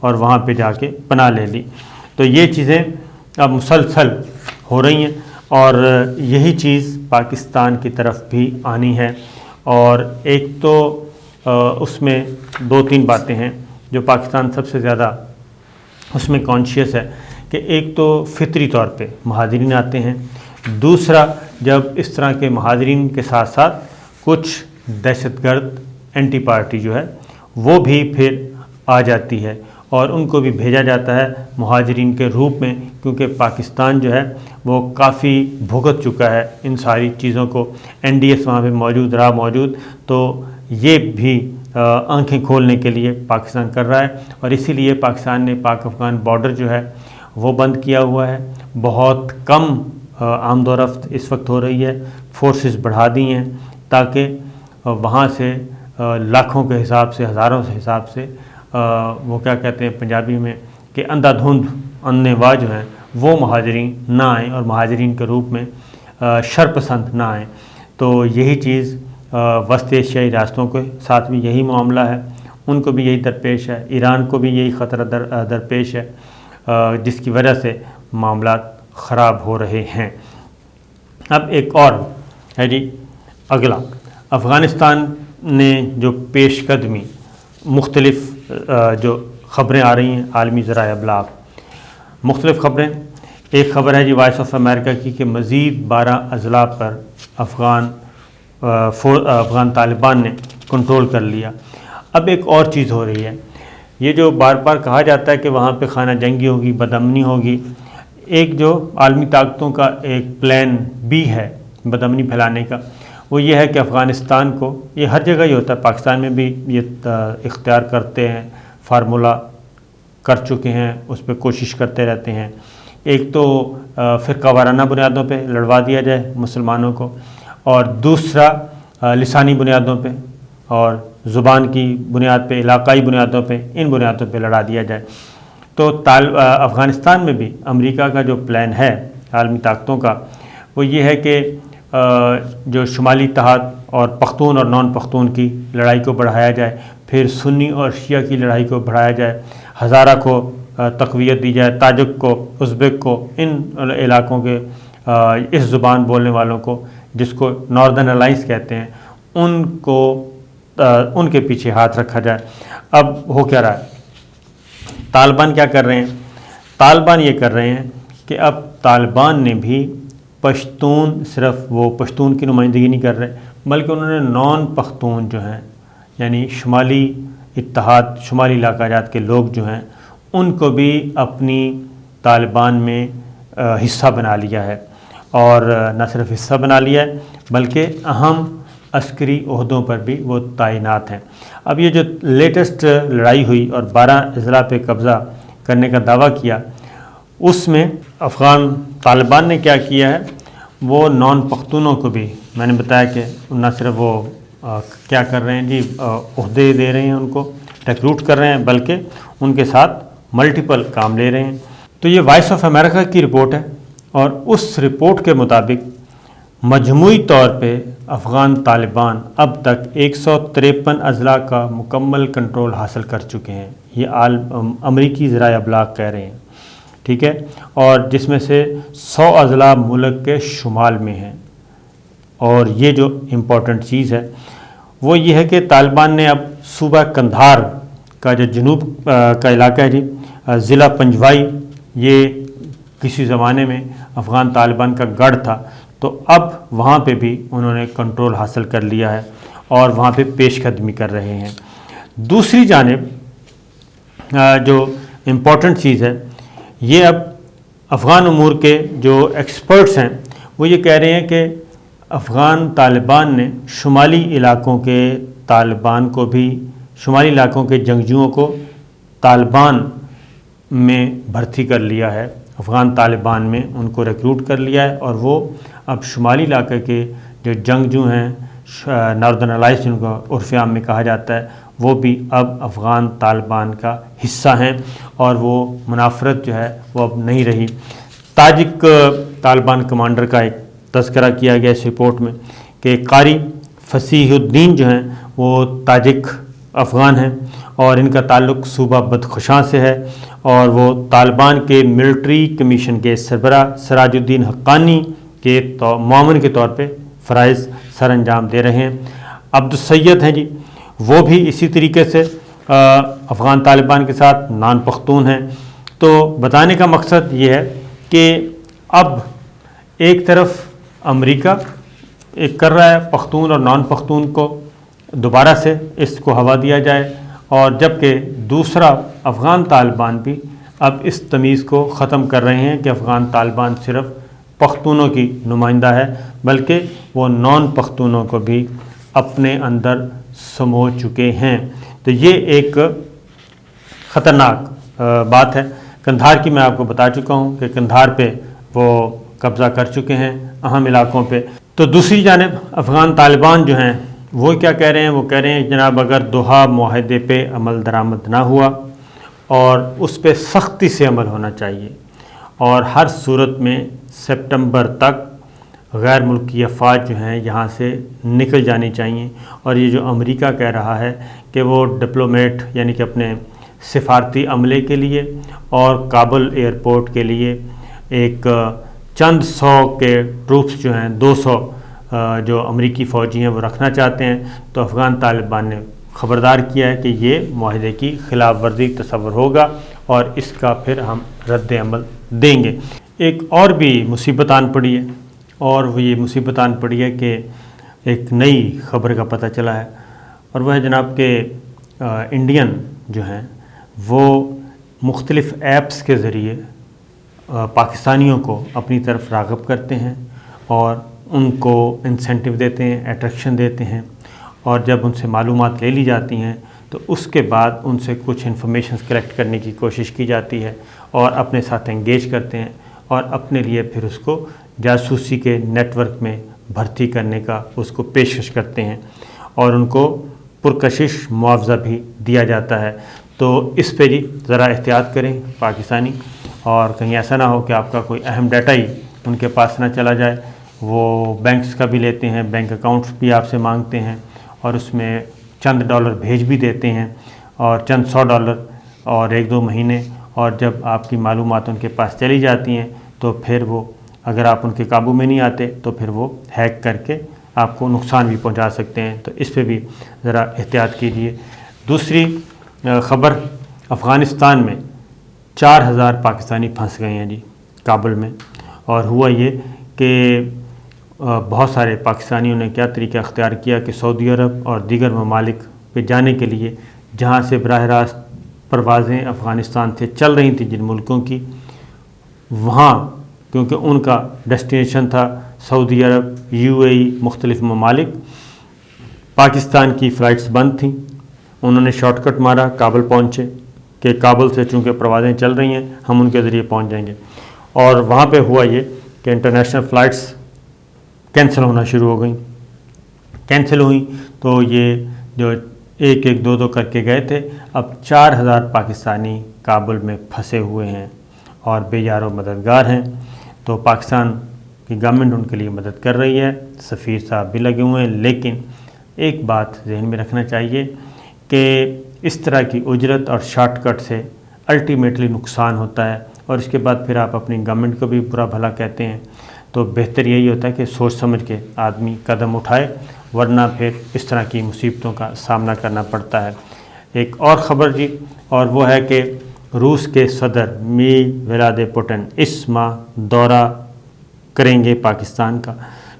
اور وہاں پہ جا کے پناہ لے لی۔ تو یہ چیزیں اب مسلسل ہو رہی ہیں اور یہی چیز پاکستان کی طرف بھی آنی ہے۔ اور ایک تو اس میں 2-3 باتیں ہیں جو پاکستان سب سے زیادہ اس میں کانشیس ہے کہ ایک تو فطری طور پہ مہاجرین آتے ہیں، دوسرا جب اس طرح کے مہاجرین کے ساتھ ساتھ کچھ دہشت گرد اینٹی پارٹی جو ہے وہ بھی پھر آ جاتی ہے اور ان کو بھی بھیجا جاتا ہے مہاجرین کے روپ میں، کیونکہ پاکستان جو ہے وہ کافی بھگت چکا ہے ان ساری چیزوں کو۔ NDS وہاں پہ موجود، تو یہ بھی آنکھیں کھولنے کے لیے پاکستان کر رہا ہے، اور اسی لیے پاکستان نے پاک افغان بارڈر جو ہے وہ بند کیا ہوا ہے۔ بہت کم آمد و رفت اس وقت ہو رہی ہے، فورسز بڑھا دی ہیں تاکہ وہاں سے لاکھوں کے حساب سے، ہزاروں کے حساب سے وہ کیا کہتے ہیں پنجابی میں کہ اندھا دھند انے واہ جو ہیں وہ مہاجرین نہ آئیں اور مہاجرین کے روپ میں شرپسند نہ آئیں۔ تو یہی چیز وسط ایشیائی ریاستوں کے ساتھ بھی یہی معاملہ ہے، ان کو بھی یہی درپیش ہے، ایران کو بھی یہی خطرہ درپیش ہے، جس کی وجہ سے معاملات خراب ہو رہے ہیں۔ اب ایک اور ہے جی اگلا، افغانستان نے جو پیش قدمی مختلف جو خبریں آ رہی ہیں عالمی ذرائع ابلاغ، مختلف خبریں، ایک خبر ہے جی وائس آف امریکہ کی کہ مزید 12 اضلاع پر افغان طالبان نے کنٹرول کر لیا۔ اب ایک اور چیز ہو رہی ہے، یہ جو بار بار کہا جاتا ہے کہ وہاں پہ خانہ جنگی ہوگی، بدامنی ہوگی، ایک جو عالمی طاقتوں کا ایک پلان بھی ہے بدامنی پھیلانے کا، وہ یہ ہے کہ افغانستان کو، یہ ہر جگہ ہی ہوتا ہے، پاکستان میں بھی یہ اختیار کرتے ہیں، فارمولا کر چکے ہیں، اس پہ کوشش کرتے رہتے ہیں، ایک تو فرقہ وارانہ بنیادوں پہ لڑوا دیا جائے مسلمانوں کو، اور دوسرا لسانی بنیادوں پہ اور زبان کی بنیاد پہ، علاقائی بنیادوں پہ، ان بنیادوں پہ لڑا دیا جائے۔ تو افغانستان میں بھی امریکہ کا جو پلان ہے عالمی طاقتوں کا، وہ یہ ہے کہ جو شمالی اتحاد اور پختون اور نان پختون کی لڑائی کو بڑھایا جائے، پھر سنی اور شیعہ کی لڑائی کو بڑھایا جائے، ہزارہ کو تقویت دی جائے، تاجک کو، ازبک کو، ان علاقوں کے اس زبان بولنے والوں کو جس کو ناردرن الائنس کہتے ہیں، ان کو ان کے پیچھے ہاتھ رکھا جائے۔ اب ہو کیا رہا ہے، طالبان کیا کر رہے ہیں؟ طالبان یہ کر رہے ہیں کہ اب طالبان نے بھی پشتون، صرف وہ پشتون کی نمائندگی نہیں کر رہے، بلکہ انہوں نے نان پختون جو ہیں، یعنی شمالی اتحاد، شمالی علاقہ جات کے لوگ جو ہیں، ان کو بھی اپنی طالبان میں حصہ بنا لیا ہے، اور نہ صرف حصہ بنا لیا ہے بلکہ اہم عسکری عہدوں پر بھی وہ تعینات ہیں۔ اب یہ جو لیٹسٹ لڑائی ہوئی اور 12 اضلاع پہ قبضہ کرنے کا دعویٰ کیا، اس میں افغان طالبان نے کیا کیا ہے، وہ نان پختونوں کو بھی، میں نے بتایا کہ نہ صرف وہ کیا کر رہے ہیں جی، عہدے دے رہے ہیں، ان کو ریکروٹ کر رہے ہیں، بلکہ ان کے ساتھ ملٹیپل کام لے رہے ہیں۔ تو یہ وائس آف امریکہ کی رپورٹ ہے، اور اس رپورٹ کے مطابق مجموعی طور پہ افغان طالبان اب تک 153 اضلاع کا مکمل کنٹرول حاصل کر چکے ہیں، یہ امریکی ذرائع ابلاغ کہہ رہے ہیں، ٹھیک ہے، اور جس میں سے 100 اضلاع ملک کے شمال میں ہیں۔ اور یہ جو امپورٹنٹ چیز ہے وہ یہ ہے کہ طالبان نے اب صوبہ قندھار کا جو جنوب کا علاقہ ہے جی، ضلع پنجوائی، یہ کسی زمانے میں افغان طالبان کا گڑھ تھا، تو اب وہاں پہ بھی انہوں نے کنٹرول حاصل کر لیا ہے اور وہاں پہ پیش قدمی کر رہے ہیں۔ دوسری جانب جو امپورٹنٹ چیز ہے، یہ اب افغان امور کے جو ایکسپرٹس ہیں وہ یہ کہہ رہے ہیں کہ افغان طالبان نے شمالی علاقوں کے طالبان کو بھی، شمالی علاقوں کے جنگجوؤں کو طالبان میں بھرتی کر لیا ہے، افغان طالبان میں ان کو ریکروٹ کر لیا ہے، اور وہ اب شمالی علاقے کے جو جنگجو ہیں، ناردرن الائنس جن کو عرف عام میں کہا جاتا ہے، وہ بھی اب افغان طالبان کا حصہ ہیں، اور وہ منافرت جو ہے وہ اب نہیں رہی۔ تاجک طالبان کمانڈر کا ایک تذکرہ کیا گیا اس رپورٹ میں کہ قاری فصیح الدین جو ہیں وہ تاجک افغان ہیں اور ان کا تعلق صوبہ بدخشاں سے ہے، اور وہ طالبان کے ملٹری کمیشن کے سربراہ سراج الدین حقانی کے معاون کے طور پہ فرائض سر انجام دے رہے ہیں۔ عبدالسید ہیں جی، وہ بھی اسی طریقے سے افغان طالبان کے ساتھ نان پختون ہیں۔ تو بتانے کا مقصد یہ ہے کہ اب ایک طرف امریکہ ایک کر رہا ہے پختون اور نان پختون کو دوبارہ سے اس کو ہوا دیا جائے، اور جبکہ دوسرا افغان طالبان بھی اب اس تمیز کو ختم کر رہے ہیں کہ افغان طالبان صرف پختونوں کی نمائندہ ہے، بلکہ وہ نان پختونوں کو بھی اپنے اندر سمو چکے ہیں۔ تو یہ ایک خطرناک بات ہے۔ قندھار کی میں آپ کو بتا چکا ہوں کہ قندھار پہ وہ قبضہ کر چکے ہیں اہم علاقوں پہ۔ تو دوسری جانب افغان طالبان جو ہیں وہ کیا کہہ رہے ہیں؟ وہ کہہ رہے ہیں جناب اگر دوحہ معاہدے پہ عمل درآمد نہ ہوا اور اس پہ سختی سے عمل ہونا چاہیے، اور ہر صورت میں سپٹمبر تک غیر ملکی افواج جو ہیں یہاں سے نکل جانی چاہیے، اور یہ جو امریکہ کہہ رہا ہے کہ وہ ڈپلومیٹ یعنی کہ اپنے سفارتی عملے کے لیے اور کابل ایئرپورٹ کے لیے ایک چند سو کے ٹروپس جو ہیں 200 جو امریکی فوجی ہیں وہ رکھنا چاہتے ہیں، تو افغان طالبان نے خبردار کیا ہے کہ یہ معاہدے کی خلاف ورزی تصور ہوگا اور اس کا پھر ہم رد عمل دیں گے۔ ایک اور بھی مصیبت آن پڑی ہے، اور وہ یہ مصیبت آن پڑی ہے کہ ایک نئی خبر کا پتہ چلا ہے، اور وہ ہے جناب کہ انڈین جو ہیں وہ مختلف ایپس کے ذریعے پاکستانیوں کو اپنی طرف راغب کرتے ہیں اور ان کو انسینٹیو دیتے ہیں، اٹریکشن دیتے ہیں، اور جب ان سے معلومات لے لی جاتی ہیں تو اس کے بعد ان سے کچھ انفارمیشنز کلیکٹ کرنے کی کوشش کی جاتی ہے اور اپنے ساتھ انگیج کرتے ہیں، اور اپنے لیے پھر اس کو جاسوسی کے نیٹ ورک میں بھرتی کرنے کا اس کو پیشکش کرتے ہیں، اور ان کو پرکشش معاوضہ بھی دیا جاتا ہے۔ تو اس پہ جی ذرا احتیاط کریں پاکستانی، اور کہیں ایسا نہ ہو کہ آپ کا کوئی اہم ڈیٹا ہی ان کے پاس نہ چلا جائے۔ وہ بینکس کا بھی لیتے ہیں، بینک اکاؤنٹس بھی آپ سے مانگتے ہیں، اور اس میں چند ڈالر بھیج بھی دیتے ہیں، اور چند $100 اور 1-2 مہینے، اور جب آپ کی معلومات ان کے پاس چلی جاتی ہیں تو پھر وہ اگر آپ ان کے قابو میں نہیں آتے تو پھر وہ ہیک کر کے آپ کو نقصان بھی پہنچا سکتے ہیں۔ تو اس پہ بھی ذرا احتیاط کیجیے۔ دوسری خبر، افغانستان میں 4000 پاکستانی پھنس گئے ہیں جی کابل میں، اور ہوا یہ کہ بہت سارے پاکستانیوں نے کیا طریقہ اختیار کیا کہ سعودی عرب اور دیگر ممالک پہ جانے کے لیے، جہاں سے براہ راست پروازیں افغانستان سے چل رہی تھیں جن ملکوں کی، وہاں کیونکہ ان کا ڈیسٹینیشن تھا سعودی عرب، UAE، مختلف ممالک، پاکستان کی فلائٹس بند تھیں، انہوں نے شارٹ کٹ مارا، کابل پہنچے کہ کابل سے چونکہ پروازیں چل رہی ہیں ہم ان کے ذریعے پہنچ جائیں گے، اور وہاں پہ ہوا یہ کہ انٹرنیشنل فلائٹس کینسل ہونا شروع ہو گئیں۔ کینسل ہوئیں تو یہ جو 1-2 کر کے گئے تھے، اب 4000 پاکستانی کابل میں پھنسے ہوئے ہیں اور بے یار و مددگار ہیں۔ تو پاکستان کی گورنمنٹ ان کے لیے مدد کر رہی ہے، سفیر صاحب بھی لگے ہوئے ہیں، لیکن ایک بات ذہن میں رکھنا چاہیے کہ اس طرح کی اجرت اور شارٹ کٹ سے الٹیمیٹلی نقصان ہوتا ہے، اور اس کے بعد پھر آپ اپنی گورنمنٹ کو بھی برا بھلا کہتے ہیں۔ تو بہتر یہی ہوتا ہے کہ سوچ سمجھ کے آدمی قدم اٹھائے، ورنہ پھر اس طرح کی مصیبتوں کا سامنا کرنا پڑتا ہے۔ ایک اور خبر جی، اور وہ ہے کہ روس کے صدر ولادیمیر پوٹن اس ماہ دورہ کریں گے پاکستان کا۔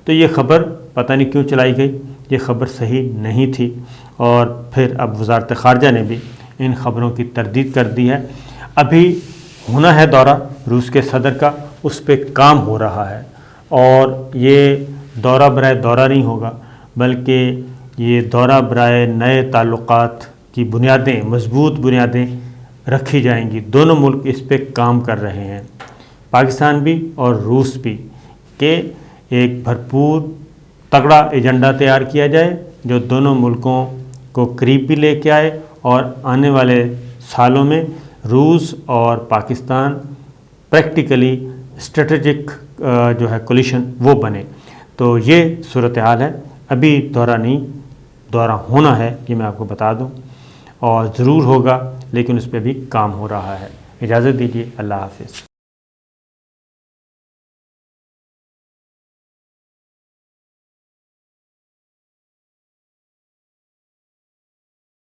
تو یہ خبر پتہ نہیں کیوں چلائی گئی، یہ خبر صحیح نہیں تھی، اور پھر اب وزارت خارجہ نے بھی ان خبروں کی تردید کر دی ہے۔ ابھی ہونا ہے دورہ روس کے صدر کا، اس پہ کام ہو رہا ہے، اور یہ دورہ برائے دورہ نہیں ہوگا، بلکہ یہ دورہ برائے نئے تعلقات کی بنیادیں، مضبوط بنیادیں رکھی جائیں گی۔ دونوں ملک اس پہ کام کر رہے ہیں، پاکستان بھی اور روس بھی، کہ ایک بھرپور تگڑا ایجنڈا تیار کیا جائے جو دونوں ملکوں کو قریب بھی لے کے آئے، اور آنے والے سالوں میں روس اور پاکستان پریکٹیکلی اسٹریٹجک جو ہے کولیشن وہ بنے۔ تو یہ صورتحال ہے، ابھی دورہ نہیں، دورہ ہونا ہے، یہ میں آپ کو بتا دوں۔ اور ضرور ہوگا، لیکن اس پہ بھی کام ہو رہا ہے۔ اجازت دیجیے، اللہ حافظ۔